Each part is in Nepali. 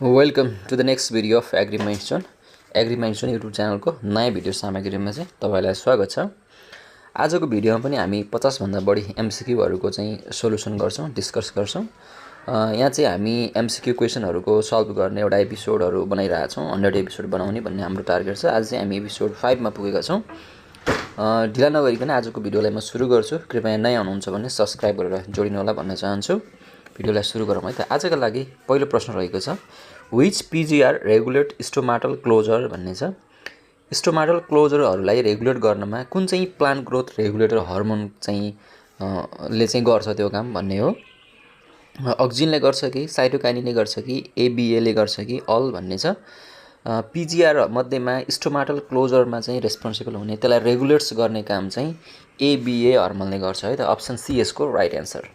Welcome to the next video of Agrimindstone YouTube च्यानलको नयाँ भिडियो सामग्रीमा चाहिँ तपाईँलाई स्वागत छ। आजको भिडियोमा पनि हामी 50 भन्दा बढी एमसिक्यूहरूको चाहिँ सोलुसन गर्छौँ, डिस्कस गर्छौँ। यहाँ चाहिँ हामी एमसिक्यू क्वेसनहरूको सल्भ गर्ने एउटा एपिसोडहरू बनाइरहेछौँ। 100 एपिसोड बनाउने भन्ने हाम्रो टार्गेट छ। आज चाहिँ हामी एपिसोड 5 मा पुगेका छौँ। ढिला नगरिकन आजको भिडियोलाई म सुरु गर्छु। कृपया नयाँ हुनुहुन्छ भने सब्स्क्राइब गरेर जोडिनु होला भन्न चाहन्छु। भिडियोलाई सुरु गरौँ है त। आजका लागि पहिलो प्रश्न रहेको छ, विच पिजिआर रेगुलेट स्टोमाटल क्लोजर भन्ने छ। स्टोमाटल क्लोजरहरूलाई रेगुलेट गर्नमा कुन चाहिँ प्लान्ट ग्रोथ रेगुलेटर हर्मोन चाहिँ ले चाहिँ गर्छ त्यो काम भन्ने हो। अक्जिनले गर्छ कि साइटोकाइनिनले गर्छ कि एबिएले गर्छ कि अल भन्ने छ। पिजिआर मध्येमा स्टोमाटल क्लोजरमा चाहिँ रेस्पोन्सिबल हुने, त्यसलाई रेगुलेट्स गर्ने काम चाहिँ एबिए हर्मोनले गर्छ है त। अप्सन सी यसको राइट एन्सर।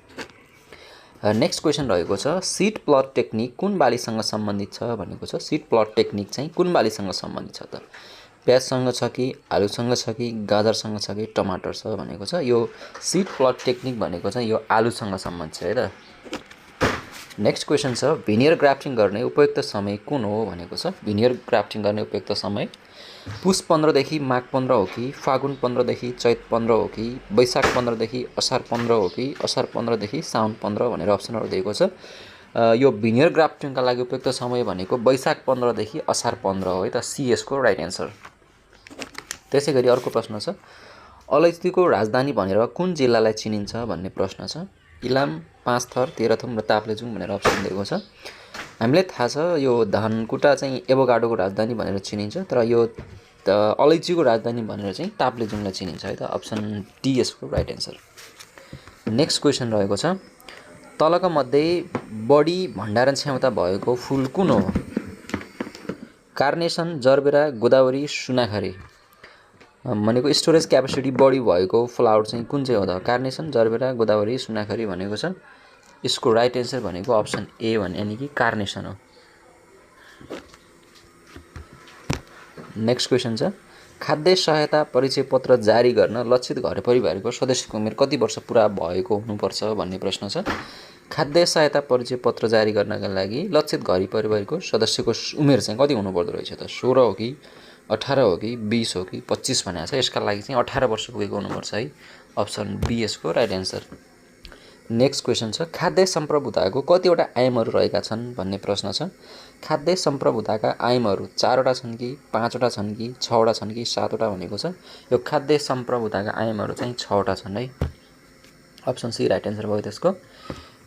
नेक्स्ट क्वेसन रहेको छ, सिड प्लट टेक्निक कुन बालीसँग सम्बन्धित छ भनेको छ। सिड प्लट टेक्निक चाहिँ कुन बालीसँग सम्बन्धित छ त? प्याजसँग छ कि आलुसँग छ कि गाजरसँग छ कि टमाटर छ भनेको छ। यो सिड प्लट टेक्निक भनेको चाहिँ यो आलुसँग सम्बन्धित छ है त। नेक्स्ट क्वेसन छ, भिनियर ग्राफ्टिङ गर्ने उपयुक्त समय कुन हो भनेको छ। भिनियर ग्राफ्टिङ गर्ने उपयुक्त समय पुस 15 देखि माघ 15 हो कि फागुन 15 देखि चैत 15 हो कि वैशाख 15 देखि असार 15 हो कि असार 15 देखि साउन 15 भनेर अप्सनहरू दिएको छ। यो भिनियर ग्राफ्टिङका लागि उपयुक्त समय भनेको वैशाख 15 देखि असार 15 हो है त। सी यसको राइट एन्सर। त्यसै गरी अर्को प्रश्न छ, अलैँचीको राजधानी भनेर कुन जिल्लालाई चिनिन्छ भन्ने प्रश्न छ। इलाम, पाँचथर, तेह्रथुम र ताप्लेजुङ भनेर अप्सन दिएको छ। हामीलाई थाहा छ यो धनकुटा चाहिँ एभोकाडोको राजधानी भनेर चिनिन्छ, तर यो अलैँचीको राजधानी भनेर चाहिँ ताप्लेजुङलाई चिनिन्छ है त। अप्सन डी यसको राइट एन्सर। नेक्स्ट क्वेसन रहेको छ, तलका मध्ये बढी भण्डारण क्षमता भएको फुल कुन हो। कार्नेसन, जरबेरा, गोदावरी, सुनाखरी भनेको स्टोरेज क्यापेसिटी बढी भएको फ्लावर चाहिँ कुन चाहिँ हो त? कार्नेसन, जरबेरा, गोदावरी, सुनाखरी भनेको छ। यसको राइट एन्सर भनेको अप्सन ए भने यानि कि कार्नेसन हो। नेक्स्ट क्वेसन छ, खाद्य सहायता परिचय पत्र जारी गर्न लक्षित घर परिवारको सदस्यको उमेर कति वर्ष पुरा भएको हुनुपर्छ भन्ने प्रश्न छ। खाद्य सहायता परिचय पत्र जारी गर्नका लागि लक्षित घर परिवारको सदस्यको उमेर चाहिँ कति हुनुपर्दो रहेछ त? 16 हो कि 18 हो कि 20 हो कि 25 भनेको छ। यसका लागि चाहिँ 18 वर्ष पुगेको हुनुपर्छ है। अप्सन बी यसको राइट एन्सर। नेक्स्ट क्वेसन छ, खाद्य सम्प्रभुताको कतिवटा आयामहरू रहेका छन् भन्ने प्रश्न छ। खाद्य सम्प्रभुताका आयामहरू 4वटा छन् कि 5वटा छन् कि 6वटा छन् कि 7वटा भनेको छ। यो खाद्य सम्प्रभुताका आयामहरू चाहिँ 6वटा छन् है। अप्सन सी राइट एन्सर भयो त्यसको।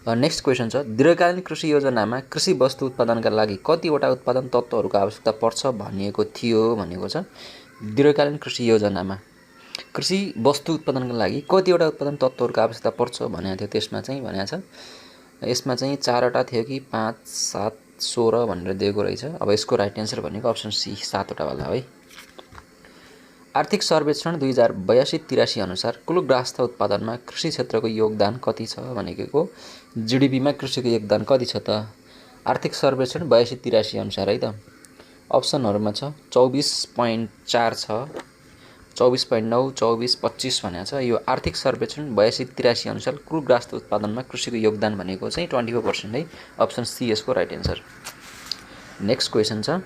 नेक्स्ट क्वेसन छ, दीर्घकालीन कृषि योजनामा कृषि वस्तु उत्पादनका लागि कतिवटा उत्पादन तत्त्वहरूको आवश्यकता पर्छ भनिएको थियो भनेको छ। दीर्घकालीन कृषि योजनामा कृषि वस्तु उत्पादनका लागि कतिवटा उत्पादन तत्त्वहरूको आवश्यकता पर्छ भनेको थियो। त्यसमा चाहिँ भनेको छ, यसमा चाहिँ 4वटा थियो कि 5, 7, 16 भनेर दिएको रहेछ। अब यसको राइट एन्सर भनेको अप्सन सी 7वटा वाला है। आर्थिक सर्वेक्षण 2082-83 अनुसार कुल ग्राहस्थ उत्पादनमा कृषि क्षेत्रको योगदान कति छ भनेको, जिडिपीमा कृषिको योगदान कति छ त? आर्थिक सर्वेक्षण 82-83 अनुसार है त। अप्सनहरूमा छ 24.4 छ, 24.9, 24, 25 भनेको छ। यो आर्थिक सर्वेक्षण 82-83 अनुसार कुल ग्राहस्थ उत्पादनमा कृषिको योगदान भनेको चाहिँ 24% है। अप्सन सी यसको राइट एन्सर। नेक्स्ट क्वेसन छ,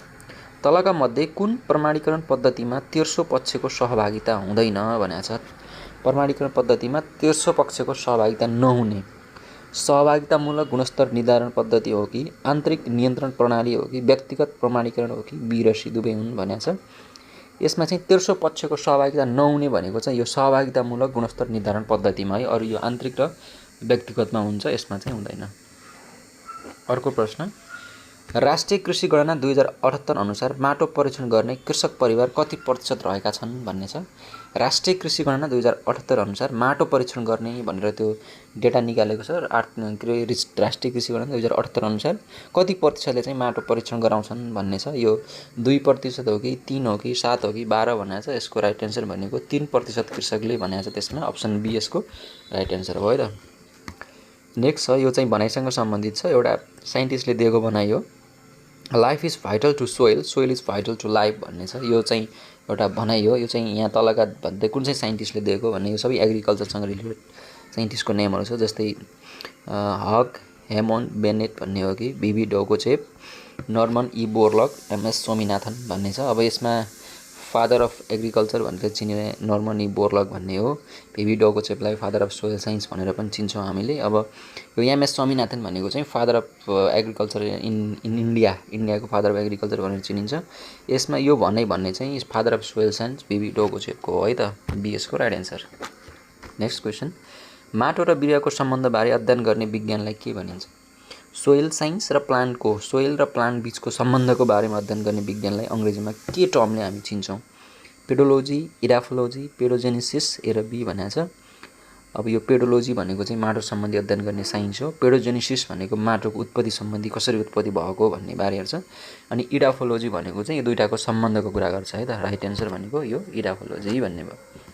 तलका मध्ये कुन प्रमाणीकरण पद्धतिमा तेर्सो पक्षको सहभागिता हुँदैन भनेको छ। प्रमाणीकरण पद्धतिमा तेर्सो पक्षको सहभागिता नहुने सहभागितामूलक गुणस्तर निर्धारण पद्धति हो कि आन्तरिक नियन्त्रण प्रणाली हो कि व्यक्तिगत प्रमाणीकरण हो कि बी र सी दुवै हुन् भनेको छ। यसमा चाहिँ तेर्सो पक्षको सहभागिता नहुने भनेको चाहिँ यो सहभागितामूलक गुणस्तर निर्धारण पद्धतिमा है। अरू यो आन्तरिक र व्यक्तिगतमा हुन्छ, यसमा चाहिँ हुँदैन। अर्को प्रश्न, राष्ट्रिय कृषि गणना 2078 अनुसार माटो परीक्षण गर्ने कृषक परिवार कति प्रतिशत रहेका छन् भन्ने छ। राष्ट्रिय कृषि गणना 2078 अनुसार माटो परीक्षण गर्ने भनेर त्यो डेटा निकालेको छ। राष्ट्रिय कृषि गणना 2078 अनुसार कति प्रतिशतले चाहिँ माटो परीक्षण गराउँछन् भन्ने छ। यो 2% हो कि 3 हो कि 7 हो कि 12 भनेको छ। यसको राइट एन्सर भनेको 3% कृषकले भनेको छ त्यसमा। अप्सन बी यसको राइट एन्सर भयो त। नेक्स्ट छ, यो चाहिँ भनाइसँग सम्बन्धित छ। एउटा साइन्टिस्टले दिएको भनाइ हो, life is vital to soil, soil is vital to life भन्ने छ। यो चाहिँ एउटा भनाइ हो। यो चाहिँ यहाँ तलका भन्दै कुन चाहिँ साइन्टिस्टले दिएको भन्ने, यो सबै एग्रिकल्चरसँग रिलेटेड साइन्टिस्टको नेमहरू छ। जस्तै हग, हेमोन बेनेट भन्ने हो कि बिबी डोगोचेप, नर्मन ई बोरलग, एमएस स्वामीनाथन भन्ने छ। अब यसमा फादर अफ एग्रिकल्चर भनेर चिनिने नर्मन ई बोरलग भन्ने हो। बिबी डोगोचेपलाई फादर अफ सोयल साइन्स भनेर पनि चिन्छौँ हामीले। अब यो एमएस स्वामीनाथन भनेको चाहिँ फादर अफ एग्रिकल्चर इन इन्डियाको फादर अफ एग्रिकल्चर भनेर चिनिन्छ। यसमा यो भन्ने चाहिँ father of soil science B डोगोचेपको हो है त, बिएसको राइट एन्सर। नेक्स्ट क्वेसन, माटो र बिरुवाको सम्बन्धबारे अध्ययन गर्ने विज्ञानलाई के भनिन्छ? सोइल साइन्स र प्लान्टको, सोइल र प्लान्ट बिचको सम्बन्धको बारेमा अध्ययन गर्ने विज्ञानलाई अङ्ग्रेजीमा के टर्मले हामी चिन्छौँ? पेडोलोजी, इडाफोलोजी, पेडोजेनेसिस, ए र बी भनेको छ। अब यो पेडोलोजी भनेको चाहिँ माटो सम्बन्धी अध्ययन गर्ने साइन्स हो। पेडोजेनेसिस भनेको माटोको उत्पत्ति सम्बन्धी कसरी उत्पत्ति भएको भन्ने बारे हेर्छ। अनि इडाफोलोजी भनेको चाहिँ यो दुईटाको सम्बन्धको कुरा गर्छ है त। राइट एन्सर भनेको यो इडाफोलोजी भन्ने भयो।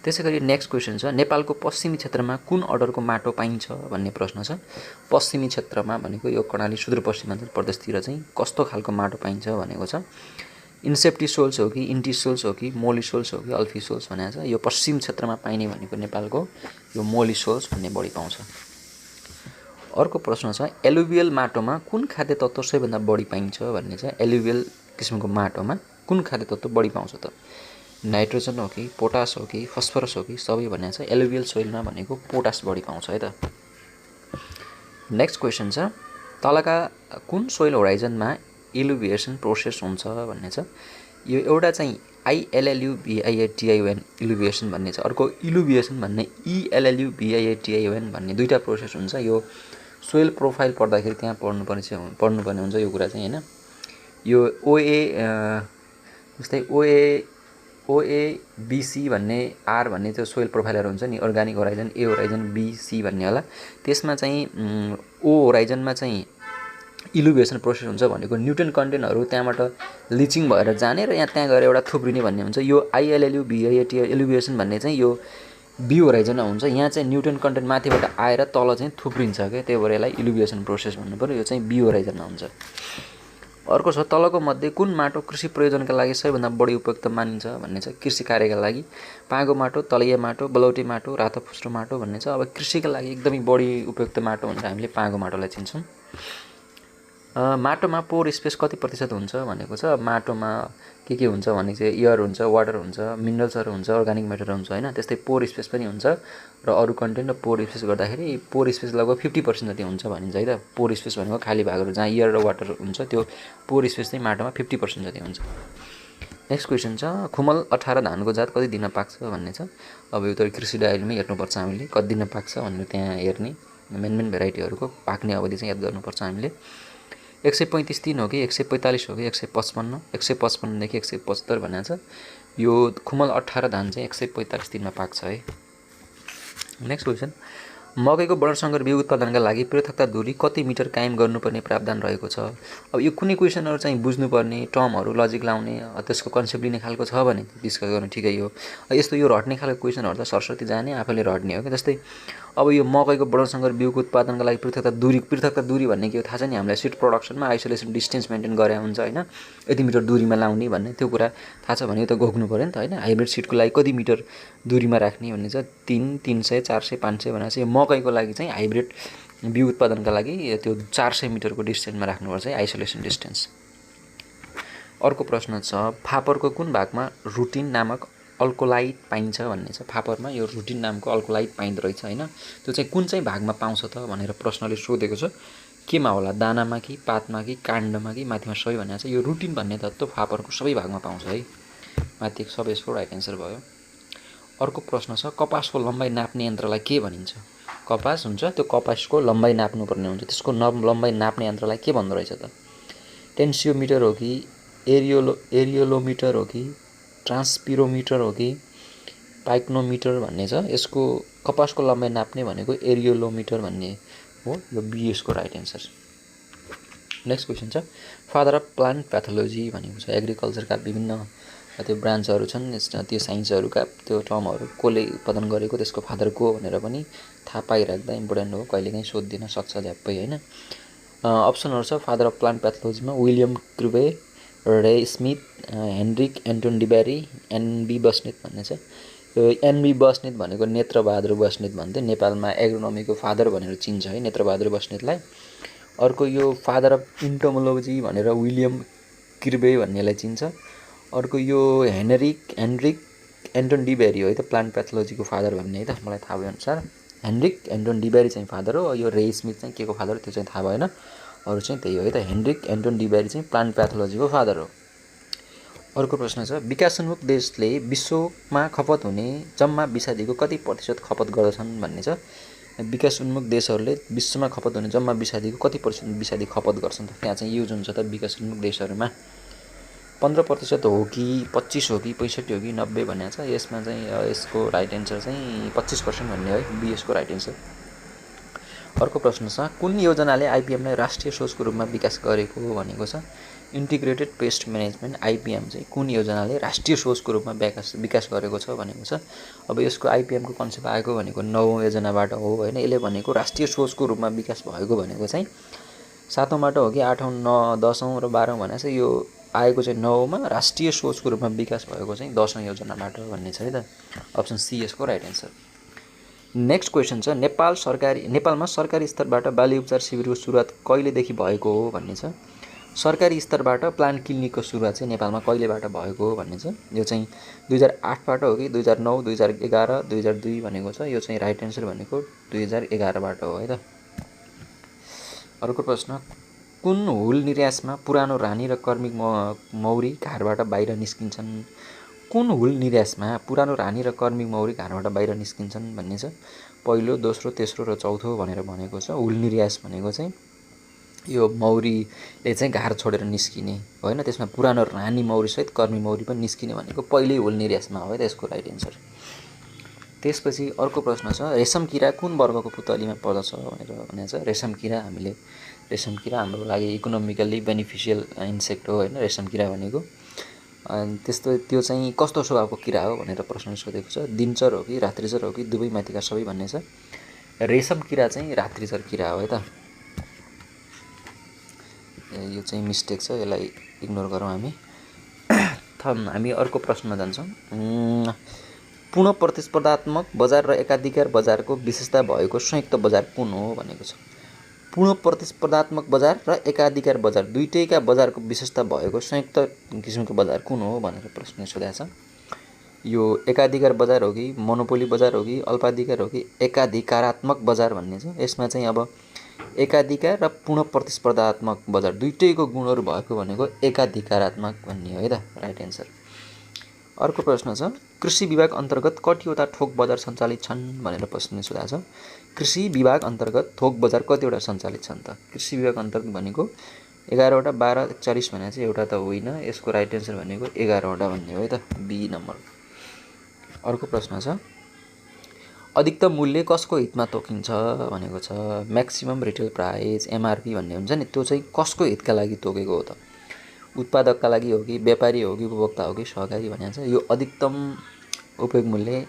त्यसै गरी नेक्स्ट क्वेसन छ, नेपालको पश्चिमी क्षेत्रमा कुन अर्डरको माटो पाइन्छ भन्ने प्रश्न छ। पश्चिमी क्षेत्रमा भनेको यो कर्णाली सुदूरपश्चिमाञ्चल प्रदेशतिर चाहिँ कस्तो खालको माटो पाइन्छ भनेको छ। इन्सेप्टी सोल्स हो कि इन्टी सोल्स हो कि मोली सोल्स हो कि अल्फी सोल्स भनेको छ। यो पश्चिम क्षेत्रमा पाइने भनेको नेपालको यो मोली सोल्स भन्ने बढी पाउँछ। अर्को प्रश्न छ, एलुभियल माटोमा कुन खाद्य तत्त्व सबैभन्दा बढी पाइन्छ भन्ने छ। एलुभियल किसिमको माटोमा कुन खाद्य तत्त्व बढी पाउँछ त? नाइट्रोजन हो कि पोटास हो कि फस्फरस हो कि सबै भनेको छ। एलुभियल सोइलमा भनेको पोटास बढी पाउँछ है त। नेक्स्ट क्वेसन छ, तलका कुन सोइल होराइजनमा इलुभिएसन प्रोसेस हुन्छ भन्ने छ। यो एउटा चाहिँ ILLUVIATION इलुभिएसन भन्ने छ। अर्को इलुभिएसन भन्ने ELLUVIATION भन्ने दुईवटा प्रोसेस हुन्छ। यो सोइल प्रोफाइल पढ्दाखेरि त्यहाँ पढ्नुपर्ने हुन्छ यो कुरा चाहिँ हैन। यो जस्तै OABC भन्ने आर भन्ने त्यो सोइल प्रोफाइलहरू हुन्छ नि, अर्गानिक होराइजन, ए होराइजन, BC भन्ने होला। त्यसमा चाहिँ ओ होराइजनमा चाहिँ इलुभिएसन प्रोसेस हुन्छ भनेको न्युट्रिएन्ट कन्टेन्टहरू त्यहाँबाट लिचिङ भएर जाने र त्यहाँ गएर एउटा थुप्रिने भन्ने हुन्छ। यो ILLUVIAT इलुभिएसन भन्ने चाहिँ यो बी होराइजनमा हुन्छ। यहाँ चाहिँ न्युट्रिएन्ट कन्टेन्ट माथिबाट आएर तल चाहिँ थुप्रिन्छ क्या, त्यही भएर यसलाई इलुभिएसन प्रोसेस भन्नु पर्यो। यो चाहिँ बी होराइजनमा हुन्छ। अर्को छ, तलको मध्ये कुन माटो कृषि प्रयोजनका लागि सबैभन्दा बढी उपयुक्त मानिन्छ भन्ने छ। कृषि कार्यका लागि पाँगो माटो, तलैया माटो, बलौटे माटो, रातो फुस्रो माटो भन्ने छ। अब कृषिका लागि एकदमै बढी उपयुक्त माटो भनेर हामीले पाँगो माटोलाई चिन्छौँ। माटोमा पोर स्पेस कति प्रतिशत हुन्छ भनेको छ। माटोमा के हुन्छ भने चाहिँ एयर हुन्छ, वाटर हुन्छ, मिनरल्सहरू हुन्छ, अर्गानिक म्याटर हुन्छ हैन। त्यस्तै पोर स्पेस पनि हुन्छ र अरू कन्टेन्ट र पोर स्पेस गर्दाखेरि पोर स्पेस लगभग 50% जति हुन्छ भनिन्छ है त। पोर स्पेस भनेको खाली भागहरू जहाँ एयर र वाटर हुन्छ, त्यो पोर स्पेस चाहिँ माटोमा 50% जति हुन्छ। नेक्स्ट क्वेसन छ, खुमल 18 धानको जात कति दिन पाक्छ भन्ने छ। अब यो त कृषि डायरीमै हेर्नुपर्छ हामीले कति दिन पाक्छ भनेर, त्यहाँ हेर्ने मेन भेराइटीहरूको पाक्ने अवधि चाहिँ याद गर्नुपर्छ हामीले। 135 दिन हो कि 145 हो कि 155, 155 देखि 175 भनेको छ। यो खुमल 18 धान चाहिँ 145 दिनमा पाक्छ है। नेक्स्ट क्वेसन, मकैको वर्णसङ्कर बिउ उत्पादनका लागि पृथकता दूरी कति मिटर कायम गर्नुपर्ने प्रावधान रहेको छ। अब यो कुनै क्वेसनहरू चाहिँ बुझ्नुपर्ने, टर्महरू लजिक लाउने, त्यसको कन्सेप्ट लिने खालको छ भने डिस्कस गर्नु ठिकै हो। यस्तो यो रट्ने खालको क्वेसनहरू त सरस्वती जाने आफैले रट्ने हो कि। जस्तै अब यो मकैको वर्णसङ्कर बिउको उत्पादनका लागि पृथकता दूरी भन्ने के हो थाहा छ नि हामीलाई। सिड प्रोडक्सनमा आइसोलेसन डिस्टेन्स मेन्टेन गरे हुन्छ हैन, यति मिटर दूरीमा लाउने भन्ने त्यो कुरा थाहा छ भने त घोक्नु पर्यो नि त हैन। हाइब्रिड सिडको लागि कति मिटर दूरीमा राख्ने भन्ने छ, 300, 300, 400, 500 भनेको चाहिँ मकैको लागि चाहिँ हाइब्रिड बिउ उत्पादनका लागि त्यो 400 मिटरको डिस्टेन्समा राख्नुपर्छ है, आइसोलेसन डिस्टेन्स। अर्को प्रश्न छ, फापरको कुन भागमा रुटिन नामक अल्कोलाइड पाइन्छ भन्ने छ। फापरमा यो रुटिन नामको अल्कोलाइड पाइँदो रहेछ हैन। त्यो चाहिँ कुन चाहिँ भागमा पाउँछ त भनेर प्रश्नले सोधेको छ। केमा होला, दानामा कि पातमा कि काण्डमा कि माथिमा सबै भनेको छ। यो रुटिन भन्ने तत्त्व फापरको सबै भागमा पाउँछ है। माथि सबै यसको राइट एन्सर भयो। अर्को प्रश्न छ, कपासको लम्बाइ नाप्ने यन्त्रलाई के भनिन्छ। कपास हुन्छ, त्यो कपासको लम्बाइ नाप्नुपर्ने हुन्छ, त्यसको लम्बाइ नाप्ने यन्त्रलाई के भन्दो रहेछ त। टेन्सियोमिटर हो कि एरियोलोमिटर हो कि ट्रान्सपिरोमिटर हो कि पाइक्नोमिटर भन्ने छ। यसको कपासको लम्बाइ नाप्ने भनेको एरियोलोमिटर भन्ने हो। यो बी यसको राइट एन्सर। नेक्स्ट क्वेसन छ, फादर अफ प्लान्ट प्याथोलोजी भनेको छ। एग्रिकल्चरका विभिन्न त्यो ब्रान्चहरू छन्, त्यो साइन्सहरूका त्यो टर्महरू कसले उत्पादन गरेको, त्यसको फादर को भनेर पनि थाहा पाइराख्दा इम्पोर्टेन्ट हो। कहिलेकाहीँ सोधिदिन सक्छ झ्याप्पै हैन। अप्सनहरू छ, फादर अफ प्लान्ट प्याथोलोजीमा William Crewe, Ray Smith, Heinrich Anton de Bary, NB Basnet भन्ने छ। एनबी बस्नेत भनेको नेत्रबहादुर बस्नेत भन्थे, नेपालमा एग्रोनमीको फादर भनेर चिन्छ है नेत्रबहादुर बस्नेतलाई। अर्को यो फादर अफ इन्टोमोलोजी भनेर विलियम किर्बे भन्नेलाई चिन्छ। अर्को यो हेनरिक एन्टोन डिबेरी हो है त, प्लान्ट प्याथोलोजीको फादर भन्ने है त, मलाई थाहा भए अनुसार हेनरिक एन्टोन डिबेरी चाहिँ फादर हो। यो रे स्मिथ चाहिँ के को फादर हो त्यो चाहिँ थाहा भएन, अरू चाहिँ त्यही हो है त। हेनरिक एन्टोन डिबेरी चाहिँ प्लान्ट प्याथोलोजीको फादर हो। अर्को प्रश्न छ, विकासोन्मुख देशले विश्वमा खपत हुने जम्मा विषादीको कति प्रतिशत खपत गर्दछन् भन्ने छ। विकासोन्मुख देशहरूले विश्वमा खपत हुने जम्मा विषादीको कति प्रतिशत विषादी खपत गर्छन् त? त्यहाँ चाहिँ युज हुन्छ त विकासोन्मुख देशहरूमा 15% हो कि 25 हो कि 65 हो कि 90 भनेको छ। यसमा चाहिँ यसको राइट एन्सर चाहिँ 25% भन्ने है, बीएसको राइट एन्सर। अर्को प्रश्न छ, कुन योजनाले आइपिएमलाई राष्ट्रिय सोचको रूपमा विकास गरेको भनेको छ। इन्टिग्रेटेड पेस्ट म्यानेजमेन्ट आइपिएम चाहिँ कुन योजनाले राष्ट्रिय सोचको रूपमा विकास गरेको छ भनेको छ। अब यसको आइपिएमको कन्सेप्ट आएको भनेको 9औँ योजनाबाट हो होइन। यसले भनेको राष्ट्रिय सोचको रूपमा विकास भएको भनेको चाहिँ 7औँबाट हो कि 8औँ 9 10औँ र 12औँ भनेको छ। यो आएको चाहिँ 9औँमा, राष्ट्रिय सोचको रूपमा विकास भएको चाहिँ 10औँ योजनाबाट भन्ने छ है त। अप्सन सी यसको राइट एन्सर। नेक्स्ट क्वेसन छ, नेपालमा सरकारी स्तरबाट बाली उपचार शिविरको सुरुवात कहिलेदेखि भएको हो भन्ने छ। सरकारी स्तरबाट प्लान्ट क्लिनिकको सुरुवात चाहिँ नेपालमा कहिलेबाट भएको हो भन्ने छ। यो चाहिँ 2008बाट हो कि 2009 2011 2002 भनेको छ। यो चाहिँ राइट एन्सर भनेको 2011बाट हो है त। अर्को प्रश्न, कुन हुल निर्यासमा पुरानो रानी र कर्मिक मौरी घारबाट बाहिर निस्किन्छन्। कुन हुल निर्यासमा पुरानो रानी र कर्मिक मौरी घारबाट बाहिर निस्किन्छन् भन्ने छ। पहिलो, दोस्रो, तेस्रो र चौथो भनेर भनेको छ। हुल निर्यास भनेको चाहिँ यो मौरीले चाहिँ घार छोडेर निस्किने होइन, त्यसमा पुरानो रानी मौरीसहित कर्मी मौरी पनि निस्किने भनेको पहिल्यै हुल निर्यासमा हो है त, यसको राइट एन्सर। त्यसपछि अर्को प्रश्न छ, रेशम किरा कुन वर्गको पुतलीमा पर्दछ भनेर भनेको छ। रेशम किरा हाम्रो लागि इकोनोमिकल्ली बेनिफिसियल इन्सेक्ट हो होइन रेशम किरा भनेको। त्यस्तो त्यो चाहिँ कस्तो स्वभावको किरा हो भनेर प्रश्न सोधेको छ। दिनचर हो कि रात्रिचर हो कि दुवै माथिका सबै भन्ने छ। रेशम किरा चाहिँ रात्रिचर किरा हो है त। यो चाहिँ मिस्टेक छ, यसलाई इग्नोर गरौँ हामी। हामी अर्को प्रश्नमा जान्छौँ। पुनः प्रतिस्पर्धात्मक बजार र एकाधिकार बजारको विशेषता भएको संयुक्त बजार कुन हो भनेको छ। पुनः प्रतिस्पर्धात्मक बजार र एकाधिकार बजार दुईटैका बजारको विशेषता भएको संयुक्त किसिमको बजार कुन हो भनेर प्रश्न सोधेको छ। यो एकाधिकार बजार हो कि मोनोपोली बजार हो कि अल्पाधिकार हो कि एकाधिकारात्मक बजार भन्ने छ। यसमा चाहिँ अब एकाधिकार र पुनः प्रतिस्पर्धात्मक बजार दुईटैको गुणहरू भएको भनेको एकाधिकारात्मक भन्ने हो है त, राइट एन्सर। अर्को प्रश्न छ, कृषि विभाग अन्तर्गत कतिवटा थोक बजार सञ्चालित छन् भनेर प्रश्न सोधेको छ। कृषि विभाग अन्तर्गत थोक बजार कतिवटा सञ्चालित छन् त। कृषि विभाग अन्तर्गत भनेको 11वटा, 12, 41 भने चाहिँ एउटा त होइन। यसको राइट एन्सर भनेको 11वटा भन्ने हो है त, बी नम्बर। अर्को प्रश्न छ, अधिकतम मूल्य कसको हितमा तोकिन्छ भनेको छ। म्याक्सिमम रिटेल प्राइस एमआरपी भन्ने हुन्छ नि, त्यो चाहिँ कसको हितका लागि तोकेको हो त। उत्पादकका लागि हो कि व्यापारी हो कि उपभोक्ता हो कि सहकारी भनेको छ। यो अधिकतम उपयोग मूल्य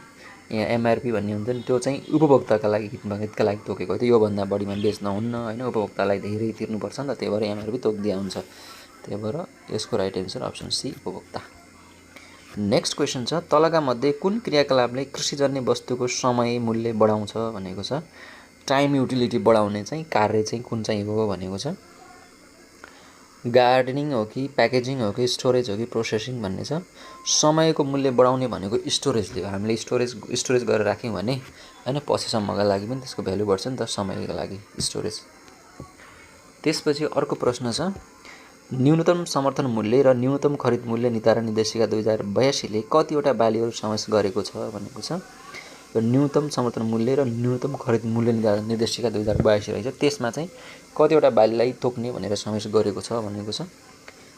यहाँ एमआरपी भन्ने हुन्छ नि, त्यो चाहिँ उपभोक्ताका लागि हितका लागि तोकेको हो। योभन्दा बढीमा बेच्न हुन्न होइन, उपभोक्तालाई धेरै तिर्नुपर्छ नि त, त्यही भएर एमआरपी तोकिदिया हुन्छ। त्यही भएर यसको राइट एन्सर अप्सन सी उपभोक्ता। नेक्स्ट क्वेसन छ, तलका मध्ये कुन क्रियाकलापले कृषिजन्य वस्तुको समय मूल्य बढाउँछ भनेको छ। टाइम युटिलिटी बढाउने चाहिँ कार्य चाहिँ कुन चाहिँ हो भनेको छ। गार्डनिङ हो कि प्याकेजिङ हो कि स्टोरेज हो कि प्रोसेसिङ भन्ने छ। समयको मूल्य बढाउने भनेको स्टोरेजले हो। हामीले स्टोरेज गरेर राख्यौँ भने होइन पछिसम्मका लागि पनि त्यसको भ्यालु बढ्छ नि त, समयको लागि स्टोरेज। त्यसपछि अर्को प्रश्न छ, न्यूनतम समर्थन मूल्य र न्यूनतम खरिद मूल्य निर्धारण निर्देशिका 2082ले कतिवटा बालीहरू समावेश गरेको छ भनेको छ। यो न्यूनतम समर्थन मूल्य र न्यूनतम खरिद मूल्य निर्धारण निर्देशिका 2082 रहेछ, त्यसमा चाहिँ कतिवटा बालीलाई तोक्ने भनेर समावेश गरेको छ भनेको छ।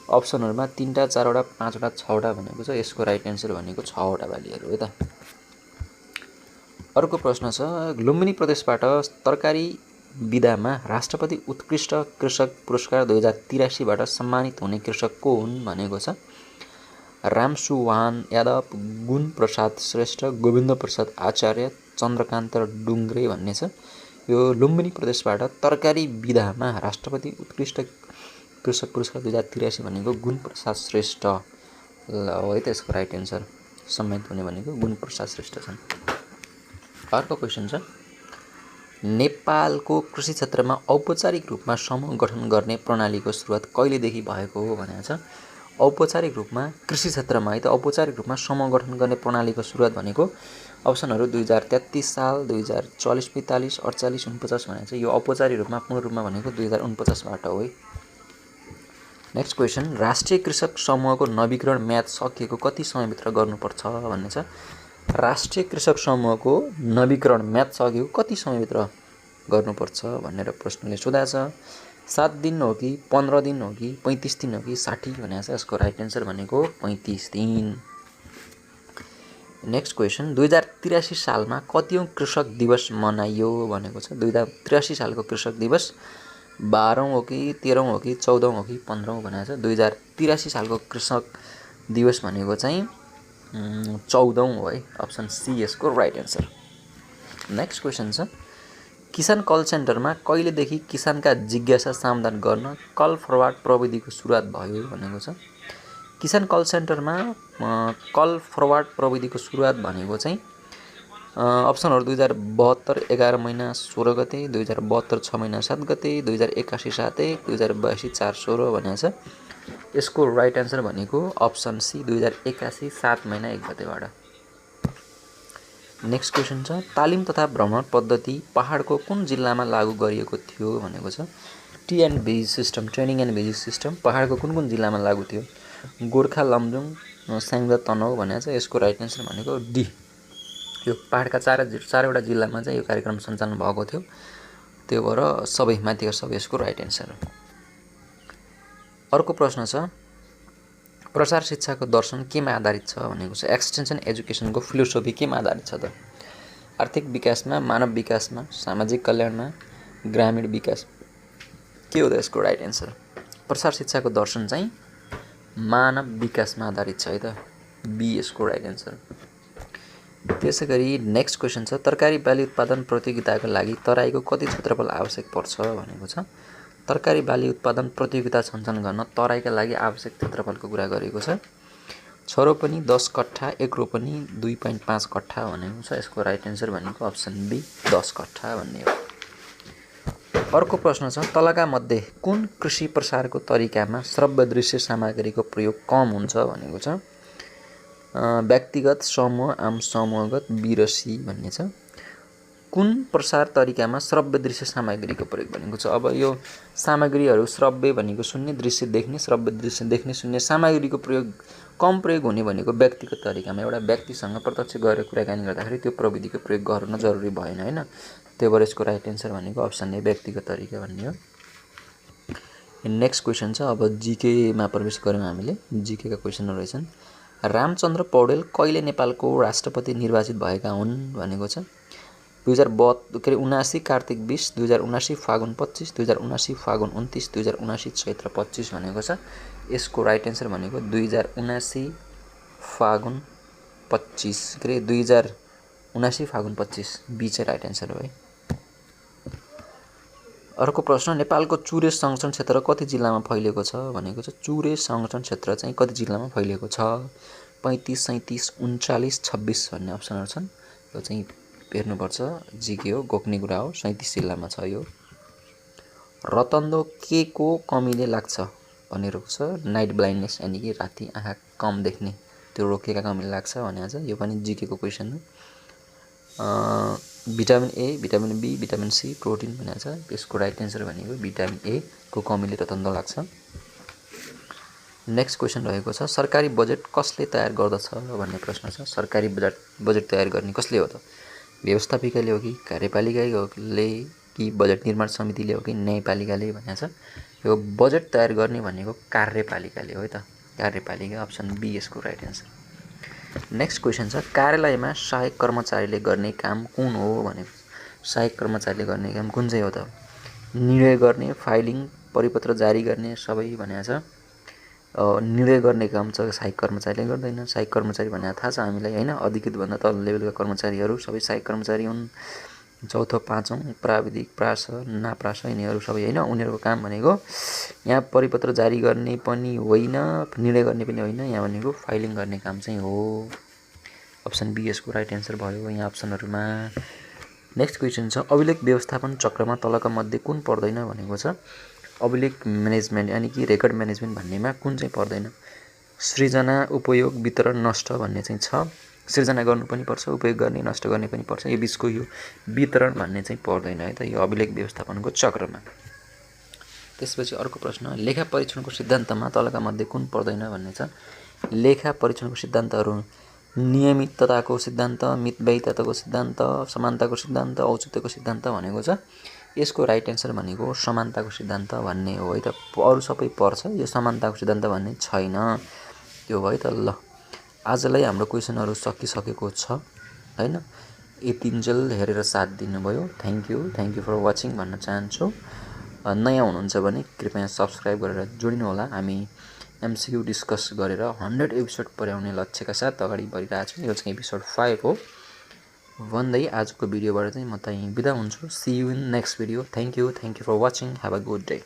अप्सनहरूमा 3वटा, 4वटा, 5वटा, 6वटा भनेको छ। यसको राइट एन्सर भनेको 6वटा बालीहरू है त। अर्को प्रश्न छ, लुम्बिनी प्रदेशबाट तरकारी विधामा राष्ट्रपति उत्कृष्ट कृषक पुरस्कार 2083बाट सम्मानित हुने कृषक को हुन् भनेको छ। रामसुवान यादव, गुण प्रसाद श्रेष्ठ, गोविन्द प्रसाद आचार्य, चन्द्रकान्त डुङ्ग्रे भन्ने छ। यो लुम्बिनी प्रदेशबाट तरकारी विधामा राष्ट्रपति उत्कृष्ट कृषक पुरस्कार 2083 भनेको गुण प्रसाद श्रेष्ठ हो है त, यसको राइट एन्सर। सम्मानित हुने भनेको गुणप्रसाद श्रेष्ठ छन्। अर्को क्वेसन छ, नेपालको कृषि क्षेत्रमा औपचारिक रूपमा समूह गठन गर्ने प्रणालीको सुरुवात कहिलेदेखि भएको हो भनेको छ। औपचारिक रूपमा कृषि क्षेत्रमा है त औपचारिक रूपमा समूह गठन गर्ने प्रणालीको सुरुवात भनेको अप्सनहरू 2033 साल, 2040-45, 48-49 भनेको छ। यो औपचारिक रूपमा पूर्ण रूपमा भनेको 2049बाट हो है। नेक्स्ट क्वेसन, राष्ट्रिय कृषक समूहको नवीकरण म्याद सकिएको कति समयभित्र गर्नुपर्छ भन्ने छ। राष्ट्रिय कृषक समूहको नवीकरण म्याद सकिएको कति समयभित्र गर्नुपर्छ भनेर प्रश्नले सोधा छ। 7 दिन हो कि 15 दिन हो कि 35 दिन हो कि 60 भनेको छ। यसको राइट एन्सर भनेको 35 दिन। नेक्स्ट क्वेसन, 2083 सालमा कतिौं कृषक दिवस मनाइयो भनेको छ। 2083 सालको कृषक दिवस 12औं हो कि 13औं हो कि 14औं हो कि 15औं भनेको छ। 2083 सालको कृषक दिवस भनेको चाहिँ 14औं हो है। अप्सन सी यसको राइट एन्सर। नेक्स्ट क्वेसन छ, किसान कल सेन्टरमा कहिलेदेखि किसानका जिज्ञासा समाधान गर्न कल फरवार्ड प्रविधिको सुरुवात भयो भनेको छ। किसान कल सेन्टरमा कल फरवार्ड प्रविधिको सुरुवात भनेको चाहिँ अप्सनहरू 2072 11 महिना 16 गते, 2072 6 महिना 7 गते, 2081 7 1, 2082 4 16 भनेको छ। यसको राइट एन्सर भनेको अप्सन सी 2081 7 महिना 1 गतेबाट। नेक्स्ट क्वेसन छ, तालिम तथा भ्रमण पद्धति पहाडको कुन जिल्लामा लागू गरिएको थियो भनेको छ। T and visit system, training and visit system पहाडको कुन कुन जिल्लामा लागू थियो। गोर्खा, लमजुङ, स्याङ्जा, तनहुँ भनेको छ। यसको राइट एन्सर भनेको डी। यो पहाडका चारवटा जिल्लामा चाहिँ यो कार्यक्रम सञ्चालन भएको थियो। त्यो भएर सबै माथिका सबै यसको राइट एन्सर हो। अर्को प्रश्न छ, प्रसार शिक्षाको दर्शन केमा आधारित छ भनेको छ। एक्सटेन्सन एजुकेसनको फिलोसोफी केमा आधारित छ त। आर्थिक विकासमा, मानव विकासमा, सामाजिक कल्याणमा, ग्रामीण विकास, के हो त यसको राइट एन्सर। प्रसार शिक्षाको दर्शन चाहिँ मानव विकासमा आधारित छ है त, बी यसको राइट एन्सर। त्यसै गरी नेक्स्ट क्वेसन छ, तरकारी बाली उत्पादन प्रतियोगिताका लागि तराईको कति क्षेत्रफल आवश्यक पर्छ भनेको छ। तरकारी बाली उत्पादन प्रतियोगिता सञ्चालन गर्न तराईका लागि आवश्यक क्षेत्रफलको कुरा गरेको छ। 6 रोपनी 10 कट्ठा, 1 रोपनी 2.5 कट्ठा भनेको छ। यसको राइट एन्सर भनेको अप्सन बी 10 कट्ठा भन्ने हो। अर्को प्रश्न छ, तलका मध्ये कुन कृषि प्रसारको तरिकामा श्रव्य दृश्य सामग्रीको प्रयोग कम हुन्छ भनेको छ। व्यक्तिगत, समूह, आम समूहगत, बी र सी भन्ने छ। कुन प्रसार तरिकामा श्रव्य दृश्य सामग्रीको प्रयोग भनेको छ। अब यो सामग्रीहरू श्रव्य भनेको सुन्ने, दृश्य देख्ने, श्रव्य दृश्य देख्ने सुन्ने सामग्रीको प्रयोग कम प्रयोग हुने भनेको व्यक्तिगत तरिकामा। एउटा व्यक्तिसँग प्रत्यक्ष गएर कुराकानी गर्दाखेरि त्यो प्रविधिको प्रयोग गर्न जरुरी भएन होइन। त्यो भएर यसको राइट एन्सर भनेको अप्सन ए व्यक्तिगत तरिका भन्ने हो। नेक्स्ट क्वेसन छ, अब जिकेमा प्रवेश गऱ्यौँ हामीले। जिकेका क्वेसनहरू रहेछन्। रामचन्द्र पौडेल कहिले नेपालको राष्ट्रपति निर्वाचित भएका हुन् भनेको छ। 2079 कार्तिक 20, 2079 फागुन 25, 2079 फागुन 29, 2079 चैत्र 25 भनेको छ। यसको राइट एन्सर भनेको 2079 फागुन 25 2079 फागुन 25 बी चाहिँ राइट एन्सर हो है। अर्को प्रश्न, नेपालको चुरे संरक्षण क्षेत्र कति जिल्लामा फैलिएको छ भनेको छ। चुरे संरक्षण क्षेत्र चाहिँ कति जिल्लामा फैलिएको छ। 35, 37, 39, 26 भन्ने अप्सनहरू छन्। यो चाहिँ हेर्नुपर्छ, जिके हो, गोक्ने कुरा हो। 37 जिल्लामा छ यो। रतन्दो के को कमीले लाग्छ भनेर छ। नाइट ब्लाइन्डनेस यानि कि राति आँखा कम देख्ने, त्यो रोकेका कमीले लाग्छ भनेको छ। यो पनि जिके को क्वेसन हो। Vitamin A, vitamin B, vitamin C, protein भनेको छ। यसको राइट एन्सर भनेको भिटामिन ए को कमीले रतन्दो लाग्छ। नेक्स्ट क्वेसन रहेको छ, सरकारी बजेट कसले तयार गर्दछ भन्ने प्रश्न छ। सरकारी बजेट तयार गर्ने कसले हो त। व्यवस्थापिकाले हो कि कार्यपालिकाले कि बजेट निर्माण समितिले हो कि न्यायपालिकाले भनेको छ। यो बजेट तयार गर्ने भनेको कार्यपालिकाले हो है त, कार्यपालिका। अप्सन बी यसको राइट एन्सर। नेक्स्ट क्वेसन छ, कार्यालयमा सहायक कर्मचारीले गर्ने काम कुन हो भनेको। सहायक कर्मचारीले गर्ने काम कुन चाहिँ हो त। निर्णय गर्ने, फाइलिङ, परिपत्र जारी गर्ने सबै भनेको छ। निर्णय गर्ने काम चाहिँ सहायक कर्मचारीले गर्दैन। सहायक कर्मचारी भनेको थाहा छ हामीलाई होइन, अधिकृतभन्दा तल्लो लेभलका कर्मचारीहरू सबै सहायक कर्मचारी हुन्। चौथो पाँचौँ प्राविधिक, प्रास, नाप्रास यिनीहरू सबै होइन। उनीहरूको काम भनेको यहाँ परिपत्र जारी गर्ने पनि होइन, निर्णय गर्ने पनि होइन, यहाँ भनेको फाइलिङ गर्ने काम चाहिँ हो। अप्सन बी यसको राइट एन्सर भयो यहाँ अप्सनहरुमा। नेक्स्ट क्वेसन छ अभिलेख व्यवस्थापन चक्रमा तलका मध्ये कुन पर्दैन भनेको छ। अभिलेख म्यानेजमेन्ट यानी कि रेकर्ड म्यानेजमेन्ट भन्नेमा कुन चाहिँ पर्दैन। सृजना, उपयोग, वितरण, नष्ट भन्ने चाहिँ छ। सृजना गर्नु पनि पर्छ, उपयोग गर्ने, नष्ट गर्ने पनि पर्छ। यो बीचको यो वितरण भन्ने चाहिँ पर्दैन है त यो अभिलेख व्यवस्थापनको चक्रमा। त्यसपछि अर्को प्रश्न लेखा परीक्षणको सिद्धान्तमा तलका मध्ये कुन पर्दैन भन्ने छ। लेखा परीक्षणको सिद्धान्तहरू नियमितताको सिद्धान्त, मितव्ययिताको सिद्धान्त, समानताको सिद्धान्त, औचित्यको सिद्धान्त भनेको छ। यसको राइट एन्सर भनेको समानताको सिद्धान्त भन्ने हो है त। अरु सबै पर्छ, यो समानताको सिद्धान्त भन्ने छैन। त्यो भयो त। ल आजलाई हाम्रो क्वेसनहरु सकिसकेको छ हैन। यतिन्जेल हेरेर साथ दिनुभयो। थ्यांक यू फर वाचिङ भन्न चाहन्छु। नयाँ हुनुहुन्छ भने कृपया सब्स्क्राइब गरेर जोडिनु होला। हामी एमसीक्यू डिस्कस गरेर 100 एपिसोड पुर्याउने लक्ष्यका साथ अगाडि बढिरहेको छु। यो चाहिँ एपिसोड 5 हो भन्दै आजको भिडियोबाट चाहिँ म चाहिँ बिदा हुन्छु। See you in next video. Thank you for watching. Have a good day.